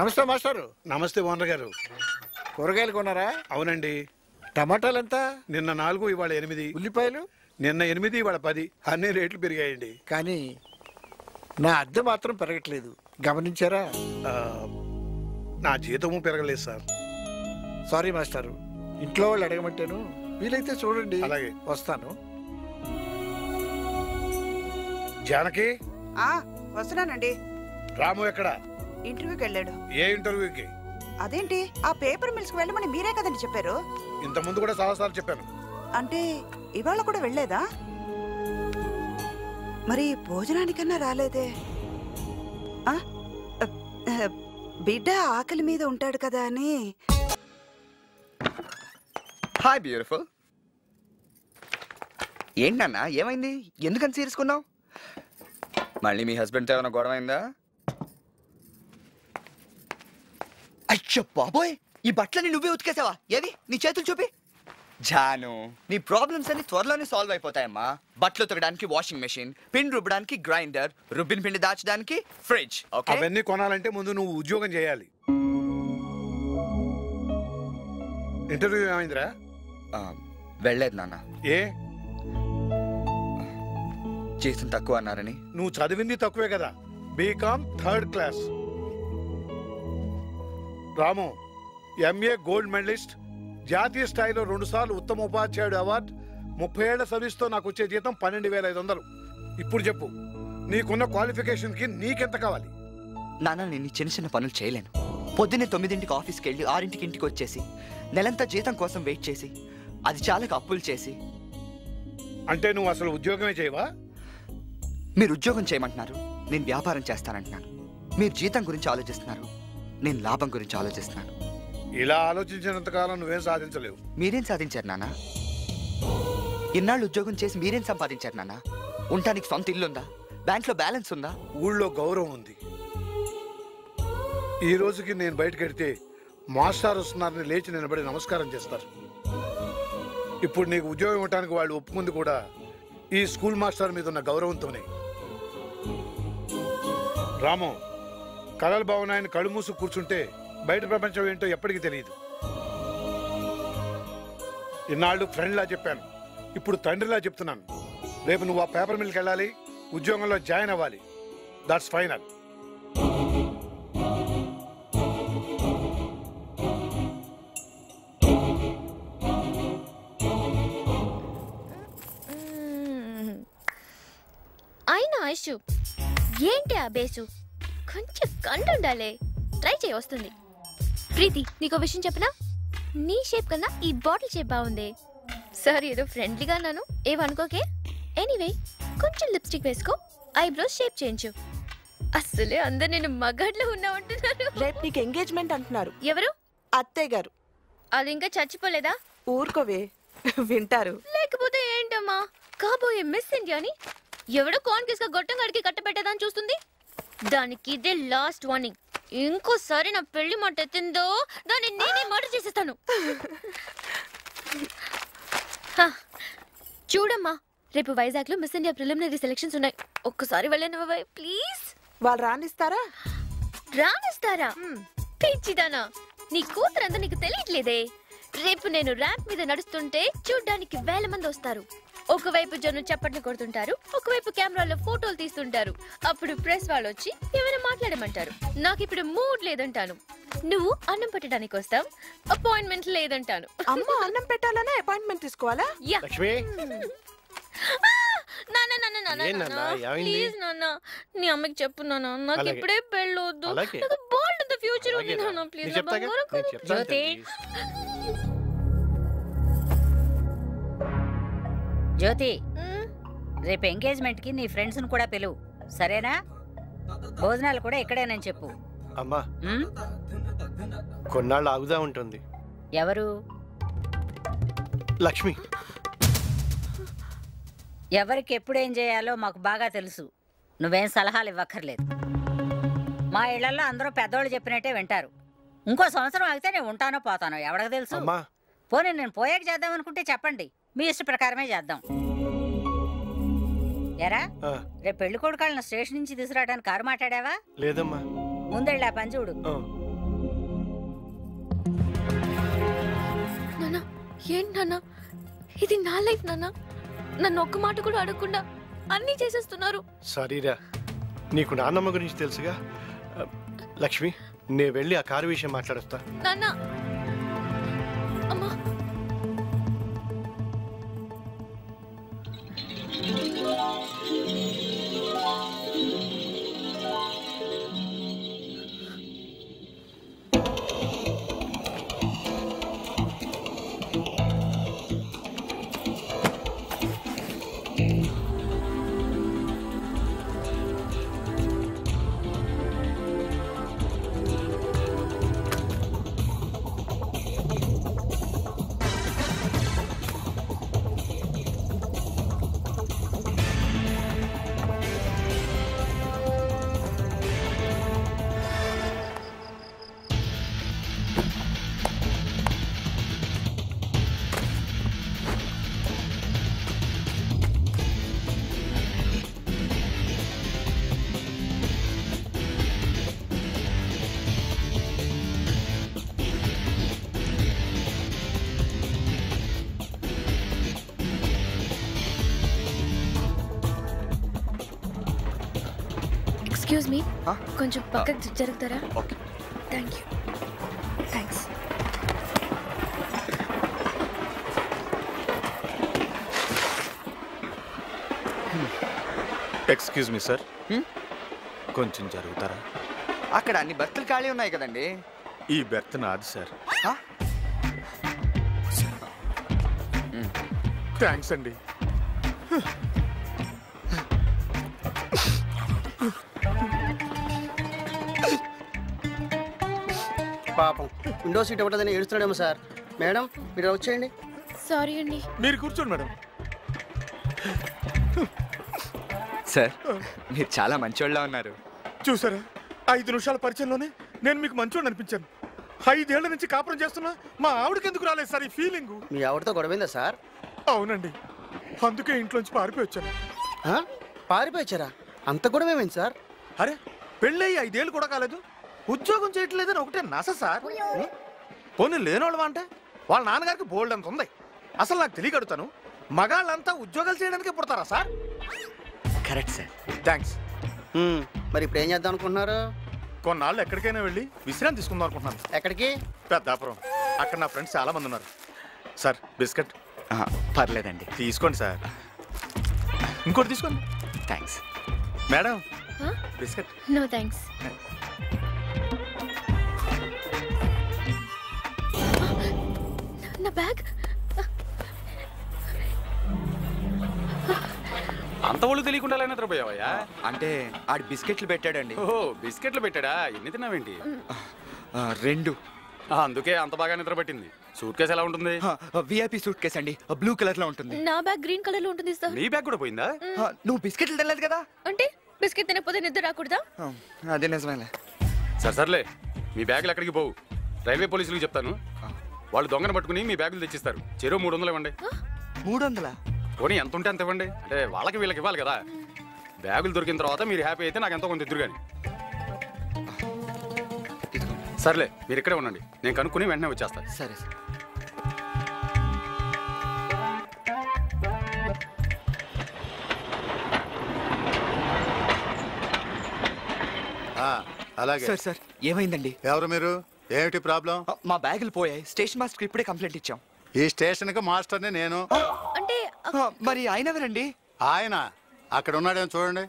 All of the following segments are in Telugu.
నమస్తే మాస్టారు. నమస్తే ఓనర్ గారు. కూరగాయలు కొన్నారా? అవునండి. టమాటాలు ఎంత? నిన్న 4 ఇవాళ 8. ఉల్లిపాయలు నిన్న 8 ఇవాళ 10. అన్ని రేట్లు పెరిగాయండి. కానీ నా అద్దె మాత్రం పెరగట్లేదు, గమనించారా? నా జీతము పెరగలేదు సార్. సారీ మాస్టారు, ఇంట్లో వాళ్ళు అడగమంటేను. వీలైతే చూడండి. అలాగే వస్తాను. జానకి వస్తున్నానండి. రాము ఎక్కడ? ఇంటర్వ్యూకి వెళ్ళాడు. ఏ ఇంటర్వ్యూకి? అదేంటి, ఆ పేపర్ మిల్స్ కి వెళ్ళమని మీరే కదండి చెప్పారు. ఇంత ముందు కూడా చాలాసార్లు చెప్పాను. అంటే ఇవాళ కూడా వెళ్ళలేదా? మరి భోజనానికన్నా రాలేదే? బిడ్డ ఆకలి మీద ఉంటాడు కదా అని. Hi beautiful. ఏంటన్నా, ఏమైంది? ఎందుకని సీరియస్కున్నావు? మళ్ళీ మీ హస్బెండ్తో ఏమైనా గొడవ అయిందా? అయ్యో బాబోయ్, ఈ బట్టలని నువ్వే ఉతికేసావా? ఏది నీ చేతులు చూపి. జాను, నీ ప్రాబ్లమ్స్ అన్ని త్వరలోనే సాల్వ్ అయిపోతాయమ్మా. బట్టలు ఉతకడానికి వాషింగ్ మెషిన్, పిండి రుబ్బడానికి గ్రైండర్, రుబ్బిన పిండి దాచడానికి ఫ్రిడ్జ్. అవన్నీ కొనాలంటే ముందు నువ్వు ఉద్యోగం చేయాలి. ఇంటర్వ్యూ ఏమైందిరా? వెళ్ళలేదు నాన్న. ఏ? జీతం తక్కువ అన్నారని. నువ్వు చదివింది తక్కువే కదా, బీకామ్ 3rd క్లాస్. రాము ఎంఏ గోల్డ్ మెడలిస్ట్, జాతీయ స్థాయిలో 2 సార్లు ఉత్తమ ఉపాధ్యాయుడు అవార్డు, 30 ఏళ్ల సర్వీస్తో నాకు వచ్చే జీతం 12,500. ఇప్పుడు చెప్పు, నీకున్న క్వాలిఫికేషన్కి నీకెంత కావాలి? నాన్న, నేను చిన్న చిన్న పనులు చేయలేను. పొద్దున్నే 9ంటికి ఆఫీస్కి వెళ్ళి 6ంటికి ఇంటికి వచ్చేసి నెలంతా జీతం కోసం వెయిట్ చేసి అది చాలక అప్పులు చేసి. అంటే నువ్వు అసలు ఉద్యోగమే చేయవా? మీరు ఉద్యోగం చేయమంటున్నారు, నేను వ్యాపారం చేస్తానంటున్నాను. మీరు జీతం గురించి ఆలోచిస్తున్నారు, నేను లాభం గురించి ఆలోచిస్తున్నాను. ఇలా ఆలోచించినంత కాలం నువ్వేం సాధించలేవు. మీరేం సాధించారు నాన్న? ఇన్నాళ్ళు ఉద్యోగం చేసి మీరేం సంపాదించారు నాన్న? ఉండటానికి సొంత ఇల్లు ఉందా? బ్యాంక్లో బ్యాలెన్స్ ఉందా? ఊళ్ళో గౌరవం ఉంది. ఈ రోజుకి నేను బయటకు వెడితే మాస్టర్ వస్తున్నారని లేచి నిలబడి నమస్కారం చేస్తారు. ఇప్పుడు నీకు ఉద్యోగం ఇవ్వడానికి వాళ్ళు ఒప్పుకుంది కూడా ఈ స్కూల్ మాస్టర్ మీద ఉన్న గౌరవంతోనే. రాము, కళలు బాగున్నాయని కళ్ళు మూసు కూర్చుంటే బయట ప్రపంచం ఏంటో ఎప్పటికీ తెలియదు. ఇన్నాళ్ళు ఫ్రెండ్లా చెప్పాను, ఇప్పుడు తండ్రిలా చెప్తున్నాను. రేపు నువ్వు ఆ పేపర్ మిల్కి వెళ్ళాలి, ఉద్యోగంలో జాయిన్ అవ్వాలి. That's final. అయినా ఐషు ఏంటి ఆ బేసు? కొంచెం కంటుండాలే, ట్రై చేయి, వస్తుంది. ప్రీతి, నీకో విషయం చెప్పనా? నీ షేప్ కన్నా ఈ బాటిల్ షేప్ బాగుంది. సారీ, ఏదో ఫ్రెండ్లీగా అన్నాను, ఏమనుకోకే. ఎనీవే, కొంచెం లిప్స్టిక్ వేసుకో, ఐబ్రోస్ షేప్ చేయించు. అసలే అందరు నేను మగాడ్లో ఉన్నామంటున్నారు. రేపు నీకు ఎంగేజ్మెంట్ అంటున్నారు. ఎవరు? అత్తయ్య గారు. అది ఇంకా చచ్చిపోలేదా? ఊరుకోవే, వింటారు. లేకపోతే ఏంటమ్మా, కాబోయే మిస్ ఇండియాని ఎవడో కాన్కేస్ గా గొట్టం గడికి కట్టబెట్టేదని చూస్తుంది. దానికి ఇదే లాస్ట్ వార్నింగ్. ఇంకోసారి నా పెళ్లి మాట ఎత్తిందో దాన్ని నేనే మర్డర్ చేసేస్తాను. చూడమ్మా, రేపు వైజాగ్ లో మిస్ ఇండియా ప్రిలిమినరీ సెలక్షన్స్ ఉన్నాయి. ఒక్కసారి వెళ్ళను ప్లీజ్. వాళ్ళు రానిస్తారా? రానిస్తారా? పిచ్చిదానా, నీ కూతురంతా నీకు తెలియట్లేదే. రేపు నేను ర్యాంప్ మీద నడుస్తుంటే చూడ్డానికి 1000 మంది వస్తారు. ఒకవైపు జనం చప్పట్లు కొడుతుంటారు, ఒకవైపు కెమెరాలో ఫోటోలు తీస్తుంటారు. అప్పుడు ప్రెస్ వాళ్ళు వచ్చి ఏమైనా మాట్లాడమంటారు. నాకు ఇప్పుడు మూడ్ లేదంటాను. నువ్వు అన్నం పెట్టడానికి వస్తావు, అపాయింట్మెంట్ లేదంటాను. అమ్మ అన్నం పెట్టాలనే అపాయింట్మెంట్ తీసుకోవాలా? ప్లీజ్ నాన్న, నీ అమ్మకి చెప్పు నాన్న, నాకు ఇప్పుడే పెళ్ళొద్దు, నాకు బాగుంటుంది ఫ్యూచర్ ఉంది నాన్న, ప్లీజ్. జ్యోతి, జ్యోతి, రేపు ఎంగేజ్మెంట్ కి నీ ఫ్రెండ్స్ ను కూడా పిలువు, సరేనా? భోజనాలు కూడా ఇక్కడేనని చెప్పు. అమ్మా, కొన్నాళ్ళు ఆగుదా ఉంటుంది. ఎవరు? లక్ష్మి. ఎవరికి ఎప్పుడేం చేయాలో మాకు బాగా తెలుసు. నువ్వేం సలహాలు ఇవ్వక్కర్లేదు. మా ఇళ్లలో అందరూ పెద్దోళ్ళు చెప్పినట్టే వింటారు. ఇంకో సంవత్సరం ఆగితే నేను ఉంటానో పోతానో ఎవరికి తెలుసు. పోనీ నేను పోయాక చేద్దాం అనుకుంటే చెప్పండి, మీ ఇష్ట ప్రకారమే చేద్దాం. ఎరా, రేపు పెళ్లి కొడుకాళ్ళని స్టేషన్ నుంచి తీసుకురావడానికి కారు మాట్లాడావా? లేదమ్మా. ముందెళ్ళి ఆ పని చూడు. ఏంటి నాన్న, ఇది నా లైఫ్ నాన్న. నన్ను ఒక్క మాట కూడా అడగకుండా అన్నీ చేసేస్తున్నారు. సారీరా, నీకు నాన్నమ్మ గురించి తెలుసుగా. లక్ష్మి, నేను వెళ్ళి ఆ కారు విషయం మాట్లాడొస్తా. నాన్న, అమ్మా. ఎక్స్క్యూజ్ మీ, కొంచెం పక్కకి జరుగుతారా? Okay, thank you. Thanks. Excuse me sir, కొంచెం జరుగుతారా? అక్కడ అన్ని బర్తులు ఖాళీ ఉన్నాయి కదండి. ఈ బెర్త్ నాది సార్. థ్యాంక్స్ అండి. పాపం విండో సీట్ ఇవ్వదని ఏడుస్తున్నాడేమో సార్. మేడం మీరు వచ్చేయండి. సారీ అండి. మీరు కూర్చోండి మేడం. సార్, మీరు చాలా మంచోళ్ళ ఉన్నారు. చూసారా, 5 నిమిషాల పరిచయంలోనే నేను మీకు మంచోడు అనిపించాను. 5 ఏళ్ల నుంచి కాపురం చేస్తున్నా మా ఆవిడకి ఎందుకు రాలేదు సార్ ఈ ఫీలింగ్? మీ ఆవిడతో గొడవైందా సార్? అవునండి, అందుకే ఇంట్లోంచి పారిపోయి వచ్చాను. పారిపోయారా? అంత గొడవ ఏమైంది సార్? అరే, పెళ్ళయి 5 ఏళ్ళు కూడా కాలేదు, ఉద్యోగం చేయట్లేదని ఒకటే నస సార్. పోనీ లేనోళ్ళవా అంటే వాళ్ళ నాన్నగారికి బోల్డ్ అంత ఉంది. అసలు నాకు తెలియగడుతాను, మగాళ్ళంతా ఉద్యోగాలు చేయడానికి పుడతారా సార్? Correct sir. థ్యాంక్స్. మరి ఇప్పుడు ఏం చేద్దాం అనుకుంటున్నారు? కొన్నాళ్ళు ఎక్కడికైనా వెళ్ళి విశ్రాంతి తీసుకుందాం అనుకుంటున్నాను. ఎక్కడికి? పెద్దాపురం. అక్కడ నా ఫ్రెండ్స్ చాలా మంది ఉన్నారు. సార్, బిస్కెట్ పర్లేదండి, తీసుకోండి సార్. ఇంకోటి తీసుకోండి. Thanks. Madam, biscuit. No thanks. నా బ్యాగ్. అంత ఒళ్ళు తెలియకుండా నిద్రపోయావయ్యా? అంటే ఆడి బిస్కెట్లు పెట్టాడండి. ఓహో, బిస్కెట్లు పెట్టాడా? ఎన్ని తిన్నావేంటి? 2. అందుకే అంత బాగా నిద్ర పట్టింది. సూట్ కేసు ఎలా ఉంటుంది? విఐపి సూట్ కేసు అండి, బ్లూ కలర్ లో ఉంటుంది. నా బ్యాగ్ గ్రీన్ కలర్ లో ఉంటుంది సార్. నీ బ్యాగ్ కూడా పోయిందా? నువ్వు బిస్కెట్లు తినలేదు కదా? అంటే బిస్కెట్ తినకపోతే నిద్ర రాకూడదా? అదే నిజమేలే. సర్లే, మీ బ్యాగులు ఎక్కడికి పోవు. రైల్వే పోలీసులకు చెప్తాను, వాళ్ళు దొంగను పట్టుకుని మీ బ్యాగులు తెచ్చిస్తారు. చెరో 300 ఇవ్వండి. 300? పోనీ ఎంత ఉంటే అంత ఇవ్వండి, అంటే వాళ్ళకి వీళ్ళకి ఇవ్వాలి కదా. బ్యాగులు దొరికిన తర్వాత మీరు హ్యాపీ అయితే నాకు ఎంతో కొంత ఎదురు కానీ. సర్లే, మీరు ఇక్కడే ఉండండి, నేను కనుక్కుని వెంటనే వచ్చేస్తాను. సరే సార్. అలాగే. సార్ సార్, ఏమైందండి? ఎవరు మీరు? ఏమిటి ప్రాబ్లం? మా బ్యాగులు పోయాయి. స్టేషన్ మాస్టర్కి ఇప్పుడే కంప్లైంట్ ఇచ్చాం. ఈ స్టేషన్కి మాస్టర్ని నేను. అంటే మరి ఆయన ఎవరండి? ఆయన అక్కడ ఉన్నాడేమో చూడండి.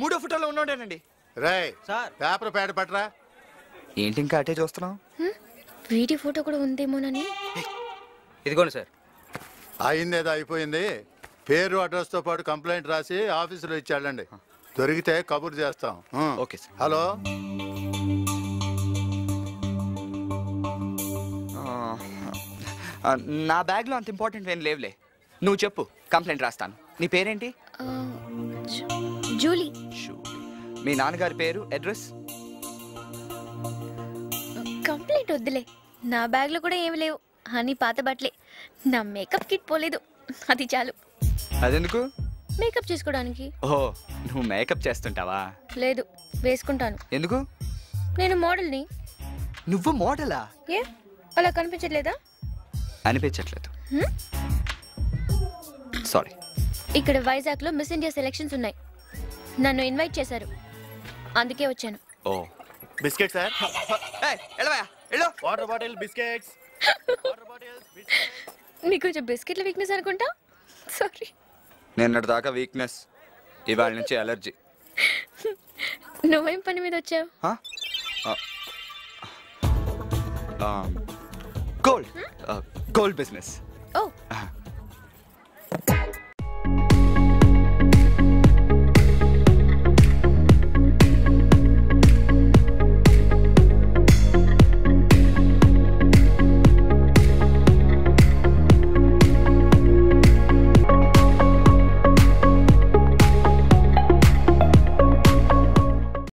3వ ఫోటోలో ఉన్నాడేనండి. రే సార్, పేపర్ ప్యాడ్ పట్టరా. ఏంటి ఇంకా అటే చూస్తున్నాం? వీడియో ఫోటో కూడా ఉందేమోనని. ఇదిగోండి సార్. అయిందేదో అయిపోయింది. పేరు అడ్రస్తో పాటు కంప్లైంట్ రాసి ఆఫీసులో ఇచ్చాడండి. దొరికితే కబుర్ చేస్తాం. Okay sir. హలో, నా బ్యాగ్లో అంత ఇంపార్టెంట్ ఏం లేవులే. నువ్వు చెప్పు, కంప్లైంట్ రాస్తాను. నీ పేరేంటి? జూలీ. మీ నాన్నగారి పేరు, అడ్రస్? కంప్లైంట్ వద్దులే, నా బ్యాగ్ లో కూడా ఏమి లేవు. అని పాత బట్టలే. నా మేకప్ కిట్ పోలేదు, అది చాలు. అదెందుకు? మేకప్ చేసుకోవడానికి. ఓహో, నువ్వు మేకప్ చేస్తుంటావా? లేదు, వేసుకుంటాను. ఎందుకు? నేను మోడల్ని. నువ్వు మోడలా? ఏ అలా కనిపించట్లేదా? అనిపించట్లేదు. సారీ. ఇక్కడ వైజాగ్ లో మిస్ ఇండియా సెలక్షన్స్ ఉన్నాయి. నన్ను ఇన్వైట్ చేశారు, అందుకే వచ్చాను. ఓ biscuit sir. Water bottle biscuits. నీకు కొంచెం బిస్కెట్ల వీక్నెస్ అనుకుంటా. సారీ. నిన్నటి దాకా వీక్నెస్, ఇవాళ నుంచి అలర్జీ. నువ్వేం పని మీద వచ్చావు? Gold business.